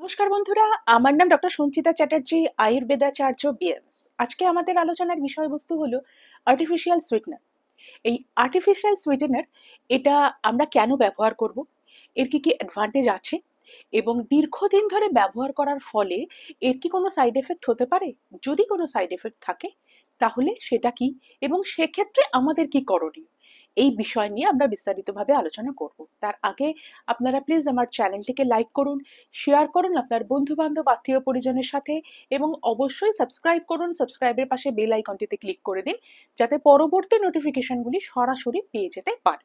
নমস্কার বন্ধুরা, আমার নাম ডক্টর সঞ্চিতা চ্যাটার্জি, আয়ুর্বেদাচার্য বিএমএস। আজকে আমাদের আলোচনার বিষয়বস্তু হলো আর্টিফিশিয়াল সুইটনার। এই আর্টিফিশিয়াল সুইটেনার এটা আমরা কেন ব্যবহার করব, এর কি কি অ্যাডভান্টেজ আছে এবং দীর্ঘদিন ধরে ব্যবহার করার ফলে এর কি কোনো সাইড এফেক্ট হতে পারে? যদি কোনো সাইড এফেক্ট থাকে তাহলে সেটা কি এবং সেক্ষেত্রে আমাদের কি করণীয়, এই বিষয় নিয়ে আমরা বিস্তারিতভাবে আলোচনা করব। তার আগে আপনারা প্লিজ আমার চ্যানেলটিকে লাইক করুন, শেয়ার করুন আপনার বন্ধু বান্ধব আত্মীয় পরিজনের সাথে এবং অবশ্যই সাবস্ক্রাইব করুন। সাবস্ক্রাইবের পাশে বেল আইকনটিতে ক্লিক করে দিন যাতে পরবর্তী নোটিফিকেশনগুলি সরাসরি পেয়ে যেতে পারে।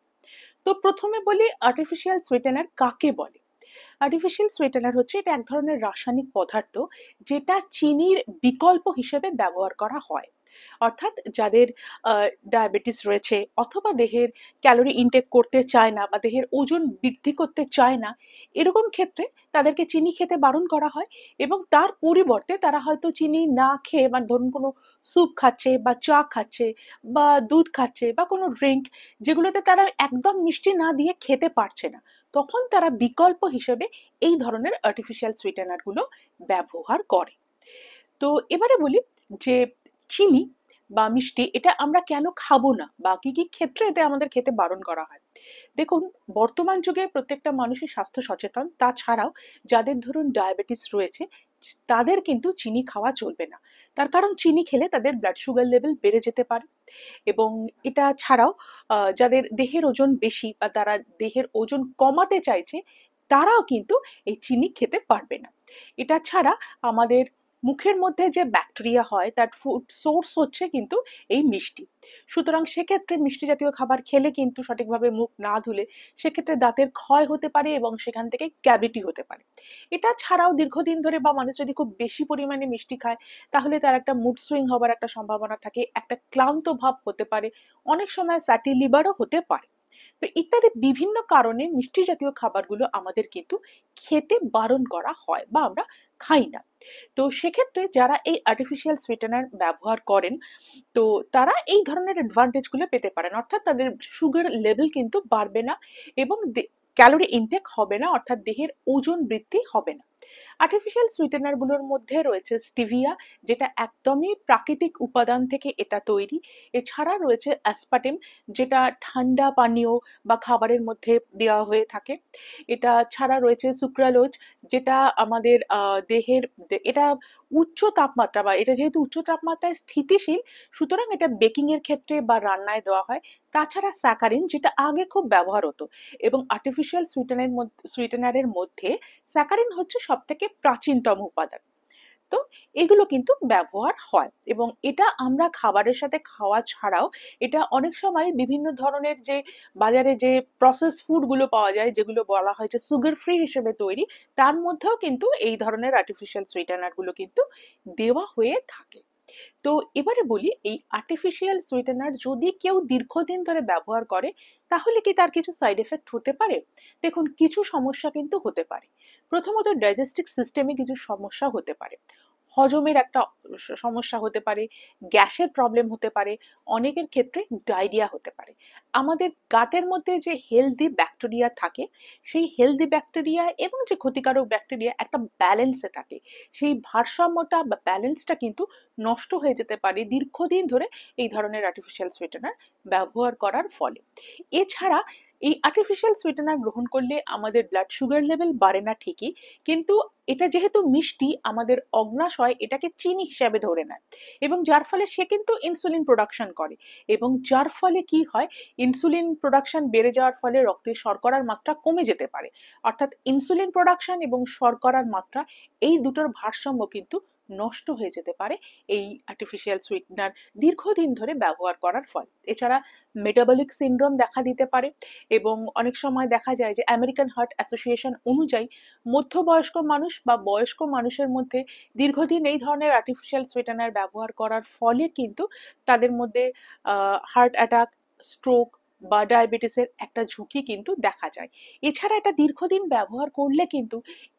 তো প্রথমে বলি আর্টিফিশিয়াল সুইটেনার কাকে বলে। আর্টিফিশিয়াল সুইটেনার হচ্ছে এটা এক ধরনের রাসায়নিক পদার্থ যেটা চিনির বিকল্প হিসেবে ব্যবহার করা হয়। অর্থাৎ যাদের ডায়াবেটিস রয়েছে অথবা দেহের ক্যালোরি ইনটেক করতে চায় না বা দেহের ওজন বৃদ্ধি করতে চায় না, এরকম ক্ষেত্রে তাদেরকে চিনি খেতে বারণ করা হয় এবং তার পরিবর্তে তারা হয়তো চিনি না খেয়ে, মানে ধরুন কোনো স্যুপ খাচ্ছে বা চা খাচ্ছে বা দুধ খাচ্ছে বা কোনো ড্রিঙ্ক যেগুলোতে তারা একদম মিষ্টি না দিয়ে খেতে পারছে না, তখন তারা বিকল্প হিসেবে এই ধরনের আর্টিফিশিয়াল সুইটেনার গুলো ব্যবহার করে। তো এবারে বলি যে চিনি বা মিষ্টি এটা আমরা কেন খাবো না বা কি কি ক্ষেত্রে এটা আমাদের খেতে বারণ করা হয়। দেখুন, বর্তমান যুগে প্রত্যেকটা মানুষই স্বাস্থ্য সচেতন, তাছাড়াও যাদের ধরুন ডায়াবেটিস রয়েছে তাদের কিন্তু চিনি খাওয়া চলবে না। তার কারণ চিনি খেলে তাদের ব্লাড সুগার লেভেল বেড়ে যেতে পারে এবং এটা ছাড়াও যাদের দেহের ওজন বেশি বা তারা দেহের ওজন কমাতে চাইছে তারাও কিন্তু এই চিনি খেতে পারবে না। এটা ছাড়া আমাদের মুখের মধ্যে যে ব্যাকটেরিয়া হয় তার ফুড সোর্স হচ্ছে কিন্তু এই মিষ্টি। সুতরাং সেক্ষেত্রে মিষ্টি জাতীয় খাবার খেলে কিন্তু সঠিকভাবে মুখ না ধুলে সেক্ষেত্রে দাঁতের ক্ষয় হতে পারে এবং সেখান থেকে ক্যাভিটি হতে পারে। এটা ছাড়াও দীর্ঘদিন ধরে বা মানুষ যদি খুব বেশি পরিমাণে মিষ্টি খায় তাহলে তার একটা মুড সুইং হবার একটা সম্ভাবনা থাকে, একটা ক্লান্ত ভাব হতে পারে, অনেক সময় ফ্যাটি লিভারও হতে পারে। তো ইত্যাদি বিভিন্ন কারণে মিষ্টি জাতীয় খাবারগুলো আমাদের কিন্তু খেতে বারণ করা হয় বা আমরা খাই না। তো সেক্ষেত্রে যারা এই আর্টিফিশিয়াল সুইটেনার ব্যবহার করেন তো তারা এই ধরনের অ্যাডভান্টেজ গুলো পেতে পারেন, অর্থাৎ তাদের সুগার লেভেল কিন্তু বাড়বে না এবং ক্যালোরি ইনটেক হবে না, অর্থাৎ দেহের ওজন বৃদ্ধি হবে না। আর্টিফিশিয়াল সুইটেনার গুলোর মধ্যে রয়েছে স্টিভিয়া, যেটা একদমই প্রাকৃতিক উপাদান থেকে এটা তৈরি। এছাড়া রয়েছে অ্যাসপার্টেম, যেটা ঠান্ডা পানীয় বা খাবারের মধ্যে দেওয়া হয়ে থাকে। এটা ছাড়া রয়েছে সুক্রালোজ, যেটা আমাদের দেহের এটা উচ্চ তাপমাত্রা বা এটা যেহেতু উচ্চ তাপমাত্রায় স্থিতিশীল সুতরাং এটা বেকিং এর ক্ষেত্রে বা রান্নায় দেওয়া হয়। তাছাড়া স্যাকারিন, যেটা আগে খুব ব্যবহার হতো এবং আর্টিফিশিয়াল সুইটেনারের মধ্যে স্যাকারিন হচ্ছে সব থেকে প্রাচীনতম উপাদান। তো এগুলো কিন্তু ব্যবহার হয় এবং এটা আমরা খাবারের সাথে খাওয়া ছাড়াও এটা অনেক সময় বিভিন্ন ধরনের যে বাজারে যে প্রসেস ফুড গুলো পাওয়া যায় যেগুলো বলা হয় যে সুগার ফ্রি হিসেবে তৈরি, তার মধ্যেও কিন্তু এই ধরনের আর্টিফিশিয়াল সুইটেনার গুলো কিন্তু দেওয়া হয়ে থাকে। তো এবারে বলি এই আর্টিফিশিয়াল সুইটেনার যদি কেউ দীর্ঘদিন ধরে ব্যবহার করে তাহলে কি তার কিছু সাইড এফেক্ট হতে পারে? দেখুন, কিছু সমস্যা কিন্তু হতে পারে। প্রথমত ডাইজেস্টিভ সিস্টেমে কিছু সমস্যা হতে পারে, হজমের একটা সমস্যা হতে পারে, গ্যাসের প্রবলেম হতে পারে, অনেকের ক্ষেত্রে ডায়রিয়া হতে পারে। আমাদের গাটের মধ্যে যে হেলদি ব্যাকটেরিয়া থাকে সেই হেলদি ব্যাকটেরিয়া এবং যে ক্ষতিকারক ব্যাকটেরিয়া একটা ব্যালেন্সে থাকে, সেই ভারসাম্যটা বা ব্যালেন্সটা কিন্তু নষ্ট হয়ে যেতে পারে দীর্ঘদিন ধরে এই ধরনের আর্টিফিশিয়াল সুইটেনার ব্যবহার করার ফলে। এছাড়া এই আর্টিফিশিয়াল সুইটেনার গ্রহণ করলে আমাদের ব্লাড সুগার লেভেল বাড়ে না ঠিকই, কিন্তু এটা যেহেতু মিষ্টি আমাদের অগ্নাশয় এটাকে চিনি হিসাবে ধরে নেয় এবং যার ফলে সে কিন্তু ইনসুলিন প্রোডাকশন করে এবং যার ফলে কি হয়, ইনসুলিন প্রোডাকশন বেড়ে যাওয়ার ফলে রক্তে শর্করার মাত্রা কমে যেতে পারে। অর্থাৎ ইনসুলিন প্রোডাকশন এবং শর্করার মাত্রা এই দুটোর ভারসাম্য কিন্তু নষ্ট হয়ে যেতে পারে এই আর্টিফিশিয়াল সুইটনার দীর্ঘদিন ধরে ব্যবহার করার ফলে। এছাড়া মেটাবলিক সিন্ড্রোম দেখা দিতে পারে এবং অনেক সময় দেখা যায় যে আমেরিকান হার্ট অ্যাসোসিয়েশন অনুযায়ী মধ্যবয়স্ক মানুষ বা বয়স্ক মানুষের মধ্যে দীর্ঘদিন এই ধরনের আর্টিফিশিয়াল সুইটেনার ব্যবহার করার ফলে কিন্তু তাদের মধ্যে হার্ট অ্যাটাক, স্ট্রোক বা ডায়াবেটিসের একটা ঝুঁকি কিন্তু দেখা যায়। এছাড়া এটা দীর্ঘদিন ব্যবহার করলে কিন্তু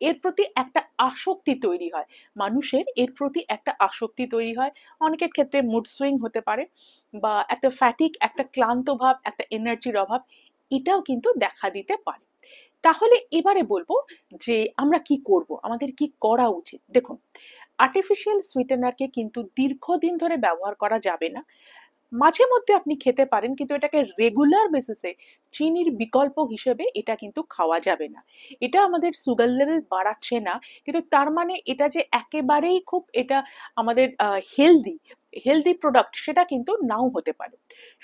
এর প্রতি একটা আসক্তি তৈরি হয়, মানুষের এর প্রতি একটা আসক্তি তৈরি হয়। অনেকের ক্ষেত্রে মুড সুইং হতে পারে বা একটা ফ্যাটিক, একটা ক্লান্ত ভাব, একটা এনার্জির অভাব, এটাও কিন্তু দেখা দিতে পারে। তাহলে এবারে বলবো যে আমরা কি করব, আমাদের কি করা উচিত। দেখুন, আর্টিফিশিয়াল সুইটেনারকে কিন্তু দীর্ঘদিন ধরে ব্যবহার করা যাবে না। মাঝে মধ্যে আপনি খেতে পারেন, কিন্তু এটাকে রেগুলার বেসিসে চিনির বিকল্প হিসেবে এটা কিন্তু খাওয়া যাবে না। এটা আমাদের সুগার লেভেল বাড়াচ্ছে না, কিন্তু তার মানে এটা যে একেবারেই খুব এটা আমাদের হেলদি হেলদি প্রোডাক্ট সেটা কিন্তু নাও হতে পারে।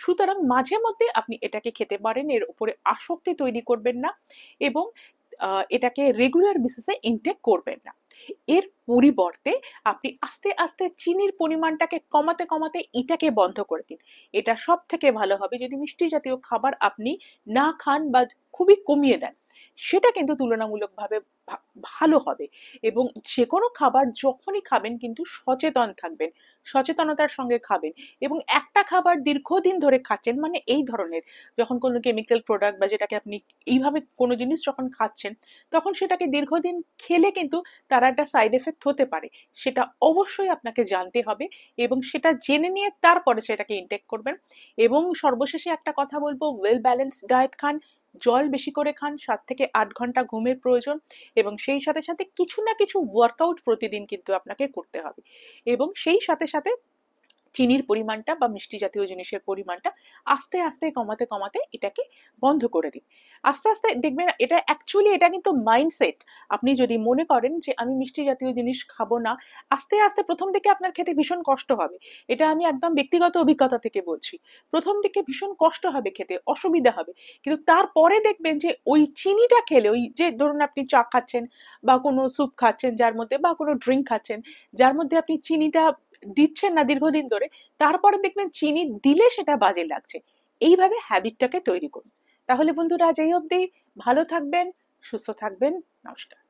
সুতরাং মাঝে মধ্যে আপনি এটাকে খেতে পারেন, এর উপরে আসক্তি তৈরি করবেন না এবং এটাকে রেগুলার বেসিসে ইনটেক করবেন না। এর পরিবর্তে আপনি আস্তে আস্তে চিনির পরিমাণটাকে কমাতে কমাতে এটাকে বন্ধ করে দিন। এটা সব থেকে ভালো হবে যদি মিষ্টি জাতীয় খাবার আপনি না খান বা খুবই কমিয়ে দেন। সেটা কিন্তু তুলনামূলকভাবে ভালো হবে। এবং যে কোনো খাবার যখনই খাবেন কিন্তু সচেতন থাকবেন, সচেতনতার সঙ্গে খাবেন। এবং একটা খাবার দীর্ঘদিন ধরে খাচ্ছেন, মানে এই ধরনের যখন কোনো কেমিক্যাল প্রোডাক্ট বা যেটাকে আপনি এইভাবে কোনো জিনিস যখন খাচ্ছেন, তখন সেটাকে দীর্ঘদিন খেলে কিন্তু তার একটা সাইড এফেক্ট হতে পারে। সেটা অবশ্যই আপনাকে জানতে হবে এবং সেটা জেনে নিয়ে তারপরে সেটাকে ইনটেক করবেন। এবং সর্বশেষে একটা কথা বলবো, ওয়েল ব্যালেন্স ডায়েট খান, জল বেশি করে খান, 7 থেকে 8 ঘন্টা ঘুমের প্রয়োজন এবং সেই সাথে সাথে কিছু না কিছু ওয়ার্কআউট প্রতিদিন কিন্তু আপনাকে করতে হবে। এবং সেই সাথে সাথে চিনির পরিমাণটা বা মিষ্টি জাতীয় জিনিসের পরিমাণটা আস্তে আস্তে কমাতে কমাতে এটাকে বন্ধ করে দিন। আস্তে আস্তে দেখবেন এটা অ্যাকচুয়ালি এটা কিন্তু মাইন্ডসেট। আপনি যদি মনে করেন যে আমি মিষ্টি জাতীয় জিনিস খাবো না, আস্তে আস্তে প্রথম দিকে আপনার খেতে ভীষণ কষ্ট হবে। এটা আমি একদম ব্যক্তিগত অভিজ্ঞতা থেকে বলছি। প্রথম দিকে ভীষণ কষ্ট হবে, খেতে অসুবিধা হবে, কিন্তু তারপরে দেখবেন যে ওই চিনিটা খেলে, ওই যে ধরুন আপনি চা খাচ্ছেন বা কোনো স্যুপ খাচ্ছেন যার মধ্যে, বা কোনো ড্রিঙ্ক খাচ্ছেন যার মধ্যে আপনি চিনিটা দিচ্ছেন না দীর্ঘদিন ধরে, তারপরে দেখবেন চিনি দিলে সেটা বাজে লাগছে। এইভাবে হ্যাবিটটাকে তৈরি করুন। তাহলে বন্ধুরা আজ এই অবধি। ভালো থাকবেন, সুস্থ থাকবেন। নমস্কার।